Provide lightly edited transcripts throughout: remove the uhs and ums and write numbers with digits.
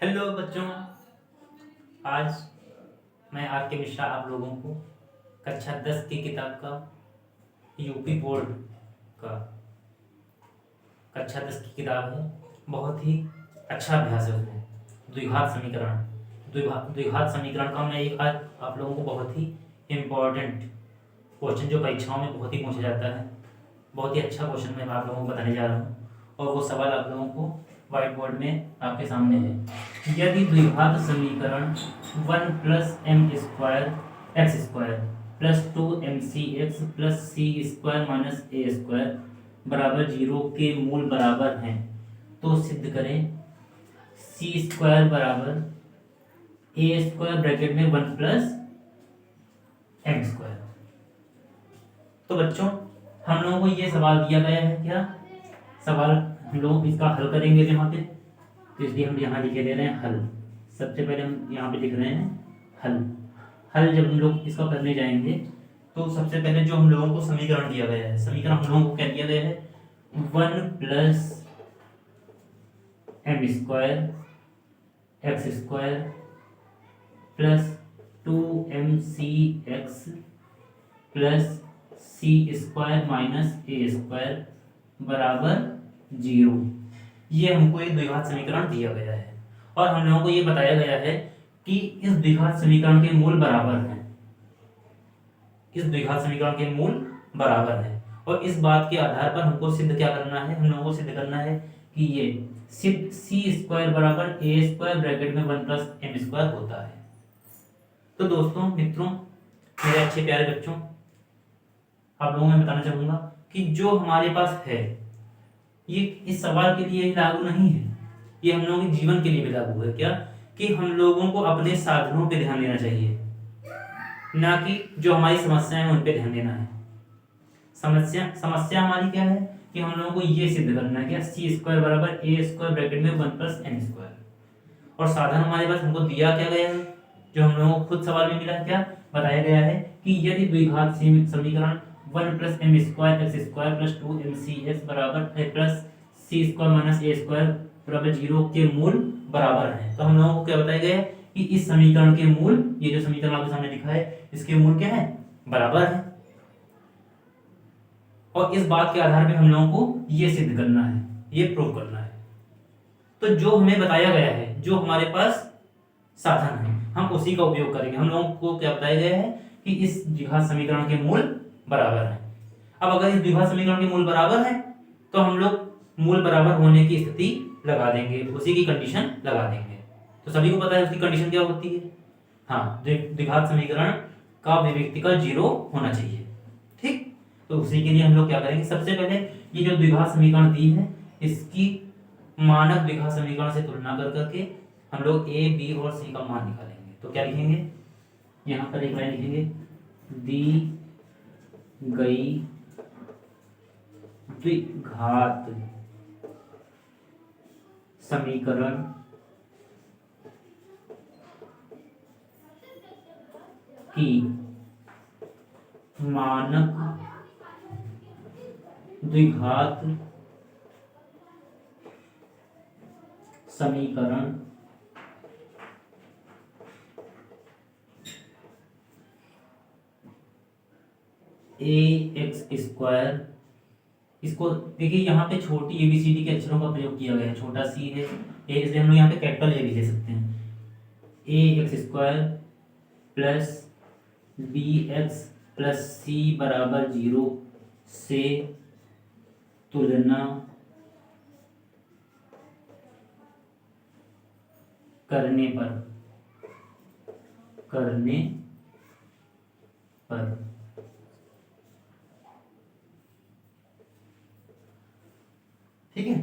Hello बच्चों, आज मैं आर के मिश्रा आप लोगों को कक्षा 10 की किताब का यूपी बोर्ड का कक्षा 10 की किताब है। बहुत ही अच्छा अभ्यास है उसमें। द्विघात समीकरण का मैं एक आज आप लोगों को बहुत ही इम्पोर्टेंट क्वेश्चन जो परीक्षाओं में बहुत ही पूछा जाता है, बहुत ही अच्छा क्वेश्चन मैं आप लोगों को बताने जा रहा हूँ। और वो सवाल आप लोगों को व्हाइट बोर्ड में आपके सामने है। यदि द्विघात समीकरण 1 plus M square x square plus 2mcx plus सी स्क्वायर माइनस ए स्क्वायर बराबर 0 के मूल बराबर हैं, तो सिद्ध करें सी स्क्वायर बराबर ए स्क्वायर ब्रैकेट में 1 प्लस एम स्क्वायर। तो बच्चों, हम लोगों को ये सवाल दिया गया है। क्या सवाल हम लोग इसका हल करेंगे यहाँ पे, तो इसलिए हम यहाँ लिखे दे रहे हैं हल। सबसे पहले हम यहाँ पे लिख रहे हैं हल। हल जब हम लोग इसका करने जाएंगे तो सबसे पहले जो हम लोगों को समीकरण दिया गया है, समीकरण हम लोगों को क्या दिया गया है, 1 plus M square x square plus 2mcx plus सी स्क्वायर माइनस ए स्क्वायर बराबर 0। ये हमको एक द्विघात समीकरण दिया गया है और हम लोगों को ये बताया गया है कि इस द्विघात समीकरण के मूल बराबर हैं। इस द्विघात समीकरण के मूल बराबर हैं और इस बात के आधार पर हमको सिद्ध क्या करना है, हम लोगों को सिद्ध करना है कि ये सिद्ध सी स्क्वायर बराबर ए स्क्वायर ब्रैकेट में 1 प्लस एम स्क्वायर होता है। तो दोस्तों, मित्रों, मेरे अच्छे प्यारे बच्चों, आप लोगों में बताना चाहूंगा कि जो हमारे पास है ये इस सवाल के लिए लागू नहीं है, ये हम लोगों के जीवन के लिए भी लागू है। क्या कि हम लोगों को अपने साधनों पे ध्यान देना चाहिए, ना कि जो हमारी समस्याएं हैं उन पे ध्यान देना है। समस्या हमारी क्या है कि हम लोगों को ये सिद्ध करना है, क्या सी स्क्वायर बराबर ए स्क्वायर ब्रैकेट में 1 प्लस एम स्क्वायर। और साधन हमारे पास हमको दिया क्या गया है, जो हम लोगों को खुद सवाल में मिला, क्या बताया गया है कि यदि द्विघात समीकरण 1 plus M square x square plus 2mcx बराबर प्लस सी स्क्वायर माइनस ए स्क्वायर बराबर 0 के मूल बराबर हैं, तो हम लोगों को क्या बताया गया है कि इस समीकरण के मूल, ये जो समीकरण आपके सामने लिखा है, इसके मूल क्या है, बराबर है। और इस बात के आधार पर हम लोगों को ये सिद्ध करना है, ये प्रूव करना है। तो जो हमें बताया गया है, जो हमारे पास साधन है, हम उसी का उपयोग करेंगे। हम लोगों को क्या बताया गया है कि इस द्विघात समीकरण के मूल बराबर है। अब अगर इस द्विघात समीकरण के मूल बराबर है तो हम लोग मूल बराबर होने की स्थिति लगा देंगे, उसी की कंडीशन लगा देंगे। तो सभी को पता है उसकी कंडीशन क्या होती है, हाँ, द्विघात समीकरण का विभक्तिका 0 होना चाहिए। ठीक, तो उसी के लिए हम लोग क्या करेंगे, सबसे पहले ये जो द्विघात समीकरण दी है इसकी मानक द्विघात समीकरण से तुलना कर करके हम लोग ए बी और सी का मान निकालेंगे। तो क्या लिखेंगे, यहाँ पर एक लाइन लिखेंगे, दी गई द्विघात समीकरण की मानक द्विघात समीकरण ए एक्स स्क्वायर, इसको देखिए यहाँ पे छोटी एबीसीडी के अक्षरों का प्रयोग किया गया है, छोटा सी है ए, इसलिए हम लोग यहाँ पे कैपिटल ए भी ले सकते हैं। A X square plus B X plus C बराबर 0 से तुलना करने पर ठीक है।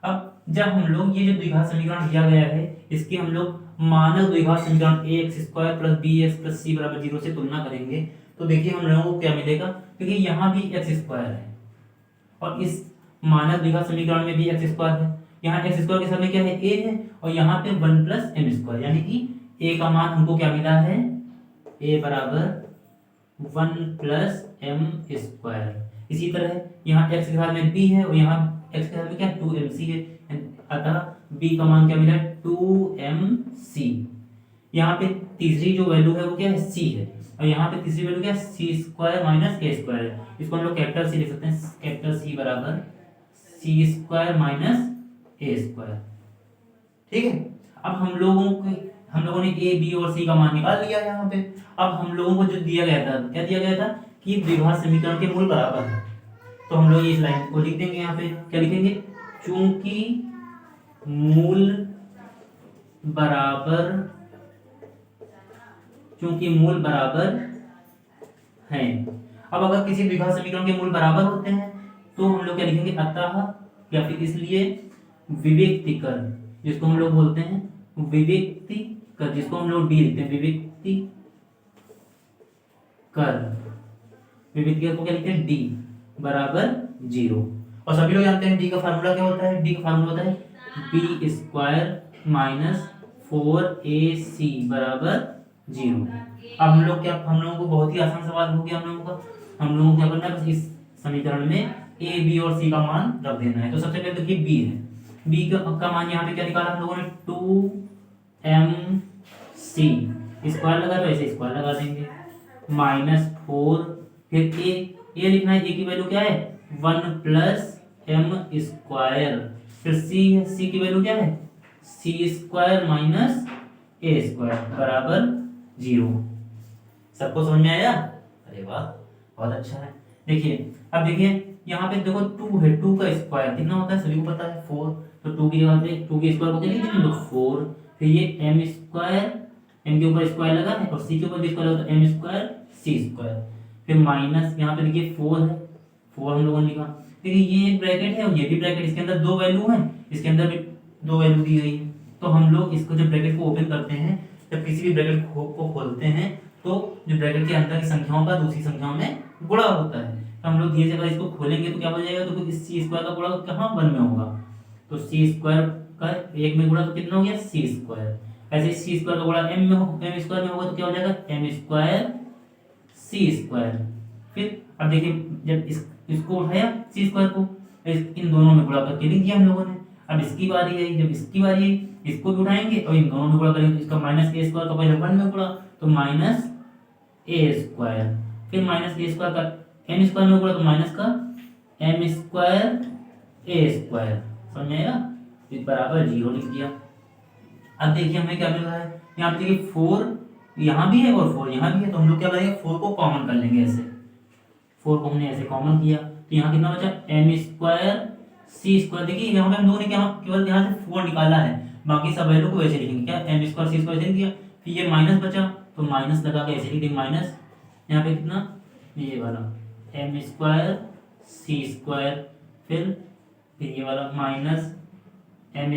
अब जब हम लोग ये जो द्विघात समीकरण दिया गया है इसकी हम लोग मानक द्विघात समीकरण A X square plus B X plus C बराबर 0 से तुलना करेंगे, तो देखिए हम लोगों को क्या मिलेगा, क्योंकि यहाँ भी एक्स स्क्वायर है और इस मानक द्विघात समीकरण में भी एक्स स्क्वायर है। यहाँ एक्स स्क्वायर के साथ में क्या है, ए है, और यहाँ पे 1 प्लस एम स्क्वायर, यानी कि ए का मान हमको क्या मिला है, ए बराबर 1 प्लस एम स्क्वायर। इसी तरह यहाँ x के साथ में b है और यहाँ x के साथ में क्या 2mc है, अतः b का मान क्या मिला है 2mc। यहाँ पे तीसरी जो वैल्यू है वो क्या है c है, और यहाँ पे तीसरी वैल्यू क्या है c² माइनस a² है। इसको हम लोग कैपिटल C लिख सकते हैं, कैपिटल C बराबर c² माइनस a²। ठीक है, अब हम लोगों ने a b और c का मान निकाल लिया यहाँ पे। अब हम लोगों को जो दिया गया था, क्या दिया गया था कि द्विघात समीकरण के मूल बराबर है, तो हम लोग इस लाइन को लिख देंगे। यहाँ पे क्या लिखेंगे, चूंकि मूल बराबर है। अब अगर किसी द्विघात समीकरण के मूल बराबर होते हैं तो हम लोग क्या लिखेंगे, अतः या फिर इसलिए विभक्ति कर, जिसको हम लोग बोलते हैं विभक्ति कर, जिसको हम लोग डी लिखते हैं, विभक्ति कर को क्या लिखते हैं डी बराबर 0। और सभी लोग जानते हैं डी का फार्मूला क्या होता है, डी का फार्मूला होता है b² माइनस 4ac बराबर 0। अब हम लोगों को बहुत ही आसान सवाल हो गया। हम लोगों को क्या करना है, बस इस समीकरण में a b और c का मान रख देना है। तो सबसे पहले देखिए b है, b का मान यहाँ पे क्या निकाला हम लोगों ने 2mc, स्क्वायर लगा तो ऐसे स्क्वायर लगा देंगे, माइनस 4, फिर a लिखना है, a की वैल्यू क्या है 1 प्लस m², फिर c है, c की वैल्यू क्या है c² माइनस a² बराबर 0। सबको समझ में आया? अरे वाह, बहुत अच्छा है। देखिए अब देखिए यहाँ पे देखो 2 है, 2 का स्क्वायर कितना होता है सभी को पता है 4, तो 2 की जगह पे 2 के स्क्वायर को क्या लिख देंगे तो 4, फिर ये m² m के ऊपर स्क्वायर लगा है और c के ऊपर भी स्क्वायर लगा तो m² c², फिर माइनस यहाँ पे देखिए 4 है, 4 हम लोगों ने लिखा। देखिए ये एक ब्रैकेट है और ये भी ब्रैकेट, इसके अंदर 2 वैल्यू है, इसके अंदर भी 2 वैल्यू दी गई है। तो हम लोग इसको जब ब्रैकेट को ओपन करते हैं, जब किसी भी ब्रैकेट को खोलते हैं तो जो ब्रैकेट के अंदर की संख्याओं का दूसरी संख्याओं में गुणा होता है। तो हम लोग धीरे से अगर इसको खोलेंगे तो क्या हो जाएगा, तो इस c² का गुणा कहाँ 1 में होगा, तो c² का 1 में गुणा तो कितना हो गया c², ऐसे c² का गुणा m में होगा तो क्या हो जाएगा m² c²। फिर अब देखिए जब इसको उठाया c² को, इन दोनों में गुणा करके लिख दिया हम लोगों ने। अब इसकी बारी है, जब इसकी बारी है इसको भी उठाएंगे और इन दोनों में गुणा करेंगे, तो इसका माइनस a² का पहले 1 में गुणा तो माइनस a², फिर माइनस a² का m² में गुणा तो माइनस का m² a²। समझ में आया? इस बराबर 0 लिख दिया। अब देखिए हमें क्या मिल रहा है, यहाँ पे देखिए 4 यहाँ भी है और 4 यहाँ भी है, तो हम लोग क्या करेंगे 4 को कॉमन कर लेंगे, ऐसे 4 को हमने ऐसे कॉमन किया तो यहाँ कितना बचा m² c²। देखिए यहाँ पे हम लोगों ने क्या केवल यहाँ से 4 निकाला है, बाकी सब वैल्यू को वैसे लिखेंगे, क्या m² c² ऐसे लिख दिया। फिर ये माइनस बचा तो माइनस लगा के ऐसे लिख देंगे माइनस, यहाँ पे कितना ये वाला m² c², फिर ये वाला माइनस m²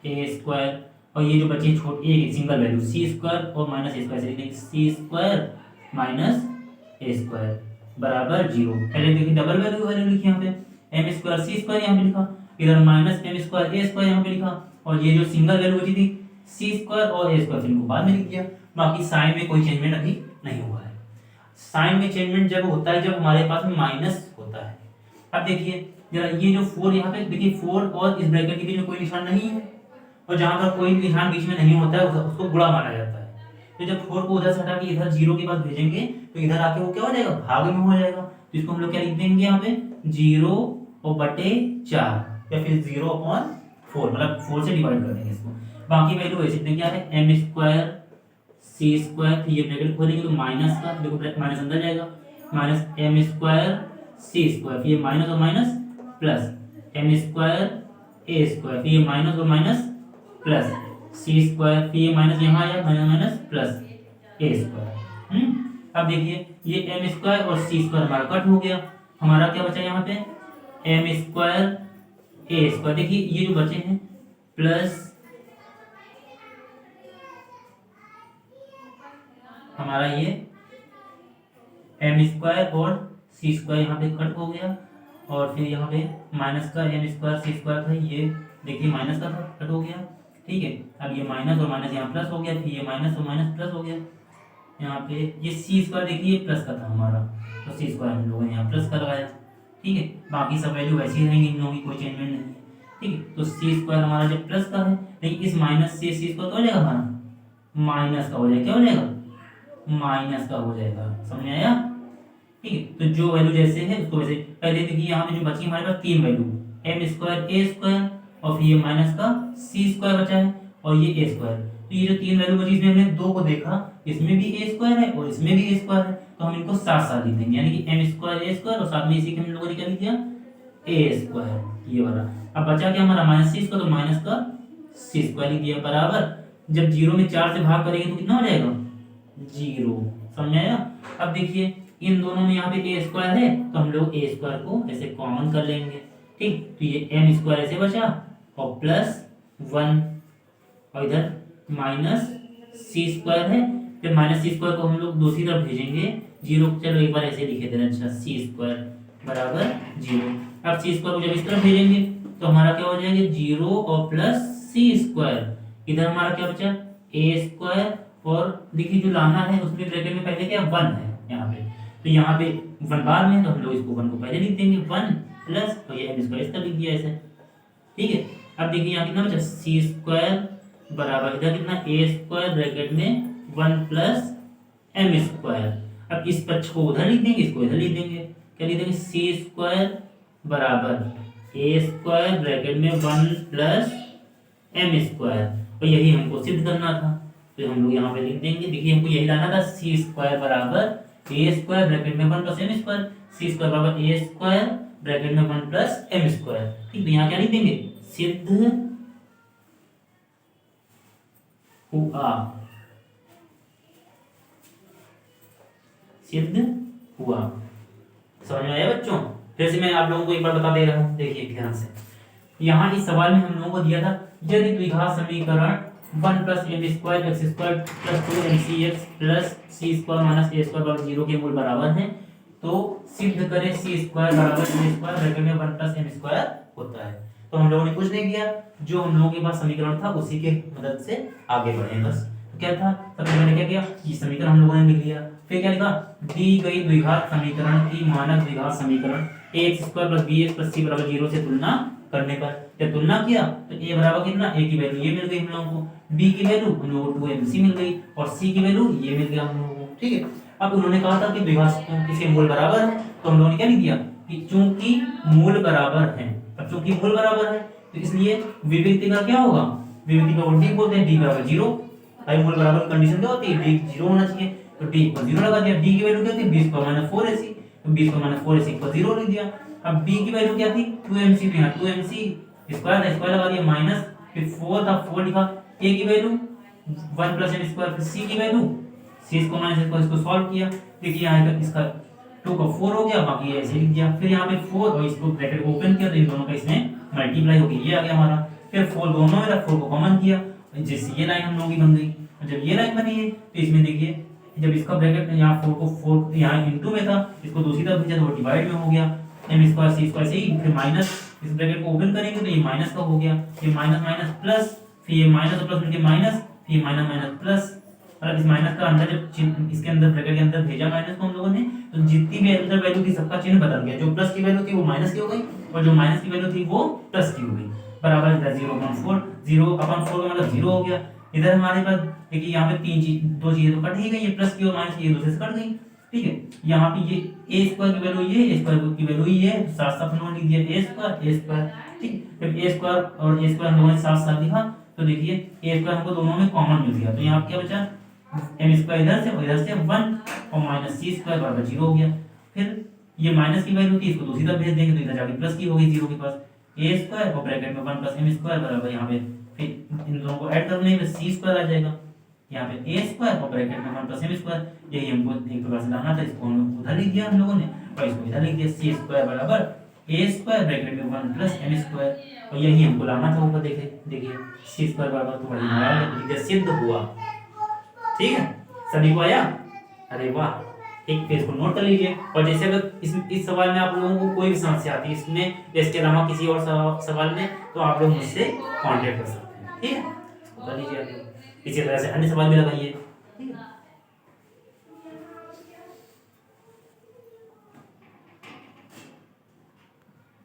a², और ये जो बची छोटी एक सिंगल वैल्यू c² और माइनस a² ऐसे लिख देंगे c² माइनस a² बराबर 0। पहले देखिए डबल वैल्यू लिखी यहाँ पे m² c² यहाँ पे लिखा, इधर माइनस m² a² यहाँ पे लिखा, और ये जो सिंगल वैल्यू बची थी c² और a², फिर इनको बाद में लिख दिया। बाकी साइन में कोई चेंजमेंट अभी नहीं हुआ है। साइन में चेंजमेंट जब होता है जब हमारे पास में माइनस होता है। अब देखिए जरा ये जो 4 यहाँ पे देखिए 4 और इस ब्रैकेट के बीच में कोई निशान नहीं है, और जहाँ पर कोई निशान बीच में नहीं होता है उसको गुणा माना जाता है। तो जब 4 को उधर से हटा के इधर 0 के पास भेजेंगे तो इधर आके वो क्या हो जाएगा भाग में हो जाएगा, तो इसको हम लोग क्या लिख देंगे यहाँ पे 0/4 या फिर 0/4, मतलब 4 से डिवाइड कर देंगे इसको। बाकी वैल्यू वैसे देंगे यहाँ पे m² c², ये ब्रैकेट खोलेंगे तो माइनस का देखो माइनस अंदर जाएगा, माइनस m² c², ये माइनस और माइनस प्लस m² a², ये माइनस और माइनस प्लस c², ये माइनस यहाँ आया माइनस प्लस a²। अब देखिए ये m² और c² हमारा कट हो गया, हमारा क्या बचा यहाँ पे m² a²। देखिए ये जो बचे हैं प्लस हमारा ये m² और c² यहाँ पे कट हो गया, और फिर यहाँ पे माइनस का m² c² था, ये देखिए माइनस का था कट हो गया। ठीक है, अब ये माइनस और माइनस यहाँ प्लस हो गया, फिर ये माइनस और माइनस प्लस हो गया। यहाँ पे ये c² देखिए प्लस का था हमारा, तो सी स्क्वायर हम लोगों ने यहाँ प्लस का लगाया। ठीक है, बाकी सब वैल्यू वैसी ही रहेंगी, इन लोगों की कोई चेंजमेंट नहीं है। ठीक है, तो सी स्क्वायर हमारा जब प्लस का है, लेकिन इस माइनस से सी स्क्वायर हो जाएगा हमारा माइनस का हो जाएगा। क्या हो जाएगा? माइनस का हो जाएगा। समझ में आया? ठीक है, तो जो वैल्यू जैसे है उसको वैसे। पहले देखिए यहाँ पे जो बची हमारे पास तीन वैल्यू, एम स्क्वायर ए स्क्वायर और फिर ये माइनस का सी स्क्वायर बचा है और ये ए स्क्वायर। तो ये जो तीन वैल्यू बची इसमें हमने दो को देखा, इसमें भी ए स्क्वायर है और इसमें भी ए स्क्वायर है, तो हम इनको साथ साथ लिख देंगे, यानी कि एम स्क्वायर ए स्क्वायर और साथ में इसी के हम लोगों ने क्या लिख दिया ए स्क्वायर, ये वाला। अब बचा क्या हमारा माइनस सी स्क्वायर, तो माइनस का सी स्क्वायर लिख दिया बराबर। जब जीरो में चार से भाग करेंगे तो कितना हो जाएगा? जीरो। समझ में आया? अब देखिए इन दोनों में यहाँ पे ए स्क्वायर है तो हम लोग ए स्क्वायर को ऐसे कॉमन कर लेंगे। ठीक, तो ये एम स्क्वायर ऐसे बचा और प्लस वन और इधर माइनस सी स्क्वायर है, फिर माइनस सी स्क्वायर को हम लोग दूसरी तरफ भेजेंगे जीरो। चलो एक बार ऐसे लिखे थे, अच्छा सी स्क्वायर बराबर जीरो। अब सी स्क्वायर को जब इस तरफ भेजेंगे तो हमारा क्या हो जाएगा? जीरो और प्लस सी स्क्वायर। इधर हमारा क्या बचा? ए स्क्वायर, और देखिए जो लाना है उसमें ब्रैकेट में पहले क्या वन है यहाँ पे, तो यहाँ पे वन बाद में, तो हम लोग इसको वन को पहले लिख देंगे, वन प्लस और ये एम स्क्वायर इसका लिख दिया ऐसे। ठीक है, अब देखिए यहाँ कितना बचा? सी स्क्वायर बराबर इधर कितना? ए स्क्वायर ब्रैकेट में वन प्लस एम स्क्वायर। अब इस पक्ष को उधर लिख देंगे, इसको इधर लिख देंगे। क्या लिख देंगे? सी स्क्वायर बराबर ए स्क्वायर ब्रैकेट में वन प्लस एम स्क्वायर, और यही हमको सिद्ध करना था, तो हम लोग यहाँ पे लिख देंगे। देखिए हमको यही लाना था, सी स्क्वायर बराबर ए स्क्वायर ब्रैकेट में वन प्लस एम स्क्वायर, सी स्क्वायर बराबर ए स्क्वायर ब्रैकेट में वन प्लस एम स्क्वायर। ठीक, तो यहाँ क्या लिख देंगे? सिद्ध हुआ, सिद्ध हुआ। समझ में आया बच्चों? फिर से मैं आप लोगों को एक बार बता दे रहा हूँ, देखिए ध्यान से। यहाँ इस सवाल में हम लोगों को दिया था, यदि द्विघात समीकरण one plus M square x square plus two M C X plus सी स्क्वायर माइनस ए स्क्वायर बराबर जीरो के मूल बराबर हैं, तो सिद्ध करें सी स्क्वायर बराबर एम स्क्वायर ब्रैकेट में वन प्लस एम स्क्वायर होता है। तो हम लोगों ने कुछ नहीं किया, जो हम लोगों के पास समीकरण था उसी के मदद से आगे बढ़े बस। तो क्या था? सबसे पहले क्या किया? ये समीकरण हम लोगों ने लिख लिया। फिर क्या लिखा? दी गई द्विघात समीकरण की मानक द्विघात समीकरण A X square plus B X plus C बराबर जीरो से तुलना करने पर, जब तुलना किया तो ए बराबर कितना? ए की वैल्यू ये मिल गई हम लोगों को, बी की वैल्यू हम लोगों को 2mc मिल गई और सी की वैल्यू ये मिल गया हम लोगों को। ठीक है, अब उन्होंने कहा था कि द्विघात इसके मूल बराबर है, तो हम लोगों ने क्या लिख दिया कि चूंकि मूल बराबर है। अब चूंकि मूल बराबर है तो इसलिए विभक्ति का क्या होगा? विभक्ति का डी बोलते हैं, डी बराबर जीरो। भाई मूल बराबर कंडीशन क्या होती है? डी जीरो होना चाहिए, तो डी को जीरो लगा दिया। डी की वैल्यू क्या थी? 20 पर माइनस 4ac, तो 20 पर माइनस 4ac को जीरो लिख दिया। अब बी की वैल्यू क्या थी? 2mc, तो यहाँ 2mc स्क्वायर था, स्क्वायर लगा दिया, माइनस फिर 4 था, 4 लिखा। ए की वैल्यू 1 प्लस एम स्क्वायर, फिर सी की वैल्यू, सी इसको माइनस इसको सॉल्व किया। देखिए यहाँ तक इसका 2 का 4 हो गया, बाकी ऐसे लिख दिया। फिर यहाँ पे 4 और इसको ब्रैकेट ओपन किया तो इन दोनों का इसमें मल्टीप्लाई हो गया, ये आ गया हमारा। फिर 4 दोनों में रख, 4 को कॉमन किया, जैसे ये लाइन हम लोगों की बन गई। और जब ये लाइन बनी है तो इसमें देखिए जब इसका ब्रैकेट यहाँ 4 को 4 यहाँ इनटू में था, इसको दूसरी तरफ भेजा तो वो डिवाइड में हो गया, एम स्क्वायर सी स्क्वायर से ही। फिर माइनस, इस ब्रैकेट को ओपन करेंगे तो ये माइनस का हो गया, ये माइनस माइनस प्लस, फिर ये माइनस और प्लस मिलके माइनस, फिर ये माइनस माइनस प्लस। और इस माइनस का अंदर जब इसके अंदर ब्रैकेट के अंदर भेजा माइनस को हम लोगों ने, तो जितनी भी अंदर वैल्यू थी सबका चिन्ह बदल गया। जो प्लस की वैल्यू थी वो माइनस की हो गई और जो माइनस की वैल्यू थी वो प्लस की हो गई। बराबर इधर 0/4, 0/4 का मतलब 0 हो गया। इधर हमारे पास देखिए यहाँ पे दो चीजें तो कट ही गई, ये प्लस की और माइनस की, ये दूसरे से कट गई। ठीक है, यहाँ पे ये ए स्क्वायर की वैल्यू ये, ए स्क्वायर की वैल्यू ये, साथ साथ हम लोगों ने लिख दिया ए स्क्वायर। ठीक, जब ए स्क्वायर और ए स्क्वायर हम लोगों ने साथ साथ लिखा तो देखिए ए स्क्वायर हमको दोनों में कॉमन मिल गया, तो यहाँ क्या बचा? एम स्क्वायर इधर से और इधर से 1 और माइनस सी स्क्वायर बराबर 0 हो गया। फिर ये माइनस की वैल्यू थी, इसको दूसरी तरफ भेज देंगे तो इधर जाके प्लस की हो गई 0 के पास, ए स्क्वायर और ब्रैकेट में 1 प्लस एम स्क्वायर बराबर यहाँ पे, फिर इन दोनों को ऐड करने में सी स्क्वायर आ जाएगा, यहाँ पे ए स्क्वायर और ब्रैकेट में 1 प्लस एम स्क्वायर। यही हमको एक प्रकार से लाना था, इसको उधर लिख दिया हम लोगों ने और इसको इधर लिख दिया, सी स्क्वायर बराबर ए स्क्वायर ब्रैकेट में 1 प्लस एम स्क्वायर, और यही हमको लाना था ऊपर। देखिए सी स्क्वायर बराबर तो बड़ी हमारा सिद्ध हुआ। ठीक है, सभी को आया? अरे वाह, एक पेज को नोट कर लीजिए। और जैसे अगर इस सवाल में आप लोगों को कोई भी समस्या आती है इसमें, इसके अलावा किसी और सवाल में, तो आप लोग मुझसे कांटेक्ट कर सकते हैं। ठीक है, कर लीजिए आप। इसी तरह से अन्य सवाल भी लगाइए।